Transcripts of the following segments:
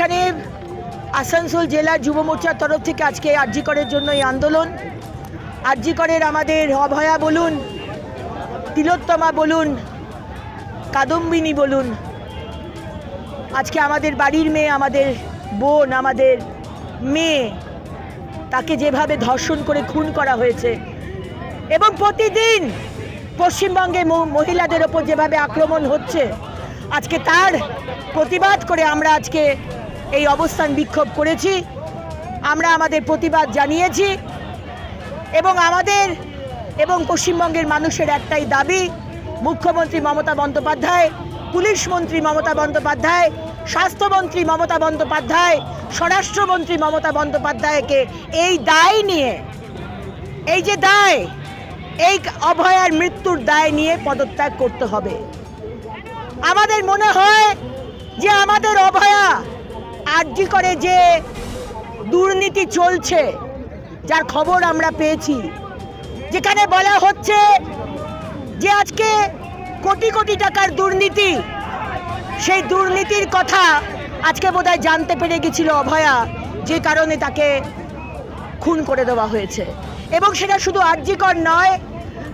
এখানে আসানসোল জেলা যুব মোর্চার তরফ থেকে আজকে আরজি করের জন্য এই আন্দোলন। আরজি করের আমাদের অভয়া বলুন, তিলোত্তমা বলুন, কাদম্বিনী বলুন, আজকে আমাদের বাড়ির মেয়ে, আমাদের বোন, আমাদের মেয়ে, তাকে যেভাবে ধর্ষণ করে খুন করা হয়েছে এবং প্রতিদিন পশ্চিমবঙ্গে মহিলাদের ওপর যেভাবে আক্রমণ হচ্ছে, আজকে তার প্রতিবাদ করে আমরা আজকে এই অবস্থান বিক্ষোভ করেছি। আমরা আমাদের প্রতিবাদ জানিয়েছি এবং আমাদের এবং পশ্চিমবঙ্গের মানুষের একটাই দাবি, মুখ্যমন্ত্রী মমতা বন্দ্যোপাধ্যায়, পুলিশ মন্ত্রী মমতা বন্দ্যোপাধ্যায়, স্বাস্থ্যমন্ত্রী মমতা বন্দ্যোপাধ্যায়, স্বরাষ্ট্রমন্ত্রী মমতা বন্দ্যোপাধ্যায়কে এই দায় নিয়ে, এই যে দায়, এই অভয়ার মৃত্যুর দায় নিয়ে পদত্যাগ করতে হবে। আমাদের মনে হয় যে আমাদের অভয়া আরজি করে যে দুর্নীতি চলছে, যার খবর আমরা পেয়েছি, যেখানে বলা হচ্ছে যে আজকে কোটি কোটি টাকার দুর্নীতি, সেই দুর্নীতির কথা আজকে বোধহয় জানতে পেরে গেছিল অভয়া, যে কারণে তাকে খুন করে দেওয়া হয়েছে। এবং সেটা শুধু আরজি কর নয়,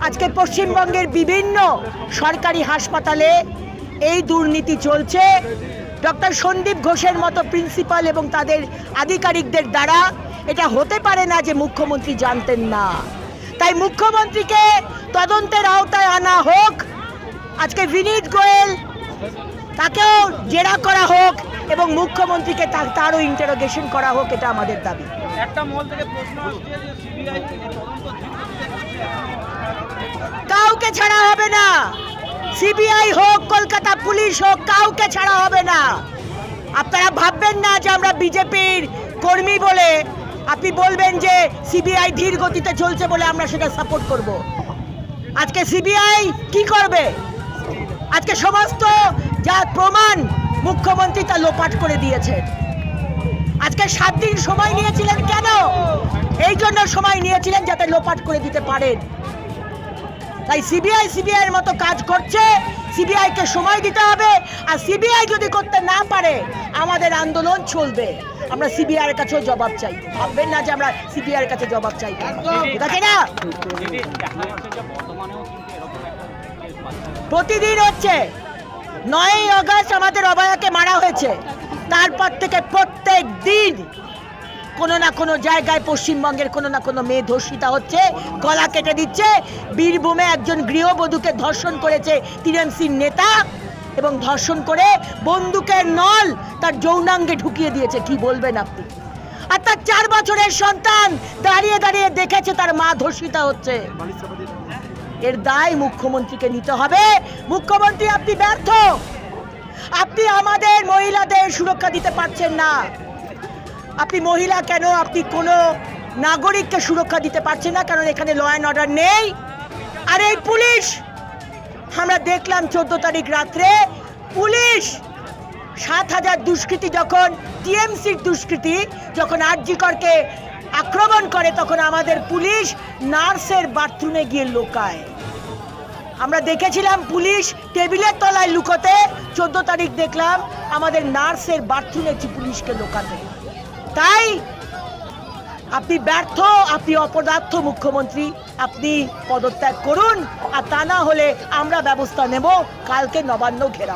আজকে পশ্চিমবঙ্গের বিভিন্ন সরকারি হাসপাতালে এই দুর্নীতি চলছে। ডক্টর সন্দীপ ঘোষের মতো প্রিন্সিপাল এবং তাদের আধিকারিকদের দ্বারা এটা হতে পারে না যে মুখ্যমন্ত্রী জানতেন না। তাই মুখ্যমন্ত্রীকে তদন্তের আওতায় আনা হোক, আজকে বিনীত গোয়েল তাকেও জেরা করা হোক এবং মুখ্যমন্ত্রীকে তারও ইন্টারোগেশন করা হোক, এটা আমাদের দাবি। একটা মহল থেকে প্রশ্ন আসছে যে সিবিআই তদন্ত কাউকে ছাড়া হবে না, সিবিআই হোক, কলকাতা পুলিশ হোক, কাউকে ছাড়া হবে না। আপনারা ভাববেন না যে আমরা বিজেপির কর্মী বলে আপনি বলবেন যে সিবিআই ধীর গতিতে চলছে বলে আমরা সেটা সাপোর্ট করব। আজকে সিবিআই কি করবে? আজকে সমস্ত যা প্রমাণ মুখ্যমন্ত্রী তা লোপাট করে দিয়েছেন। আজকে 7 দিন সময় নিয়েছিলেন কেন? এই জন্য সময় নিয়েছিলেন যাতে লোপাট করে দিতে পারেন। তাই সিবিআই এর মতো কাজ করছে, সিবিআইকে সময় দিতে হবে। আর সিবিআই যদি করতে না পারে আমাদের আন্দোলন চলবে। আমরা সিবিআই এর কাছেও জবাব চাই। ভাববেন না যে আমরা সিবিআই এর কাছে জবাব চাই, ঠিক আছে না? প্রতিদিন হচ্ছে। 9ই আগস্ট আমাদের অভয়াকে মারা হয়েছে, তারপর থেকে প্রত্যেক দিন কোনো না কোনো জায়গায় পশ্চিমবঙ্গের কোনো না কোনো মেয়ে ধর্ষিতা হচ্ছে, গলা কেটে দিচ্ছে। বীরভূমে একজন গৃহবধূকে ধর্ষণ করেছে টিএমসির নেতা এবং ধর্ষণ করে বন্দুকের নল তার যৌনাঙ্গে ঢুকিয়ে দিয়েছে। কি বলবেন আপনি? আর তার 4 বছরের সন্তান দাঁড়িয়ে দাঁড়িয়ে দেখেছে তার মা ধর্ষিতা হচ্ছে। এর দায় মুখ্যমন্ত্রীকে নিতে হবে। মুখ্যমন্ত্রী, আপনি ব্যর্থ। আপনি আমাদের মহিলাদের সুরক্ষা দিতে পারছেন না। আপনি মহিলা কেন, আপনি কোনো নাগরিককে সুরক্ষা দিতে পারছেন না, কারণ এখানে ল অ্যান্ড অর্ডার নেই। আর এই পুলিশ, আমরা দেখলাম 14 তারিখ রাত্রে পুলিশ 7,000 দুষ্কৃতী যখন, টিএমসির দুষ্কৃতী যখন আরজি করকে আক্রমণ করে, তখন আমাদের পুলিশ নার্সের বাথরুমে গিয়ে লুকায়। আমরা দেখেছিলাম পুলিশ টেবিলের তলায় লুকোতে। 14 তারিখ দেখলাম আমাদের নার্সের বাথরুমে পুলিশকে লুকাতে। তাই আপনি ব্যর্থ, আপনি অপদার্থ মুখ্যমন্ত্রী। আপনি পদত্যাগ করুন, আর তা না হলে আমরা ব্যবস্থা নেব। কালকে নবান্ন ঘেরাও।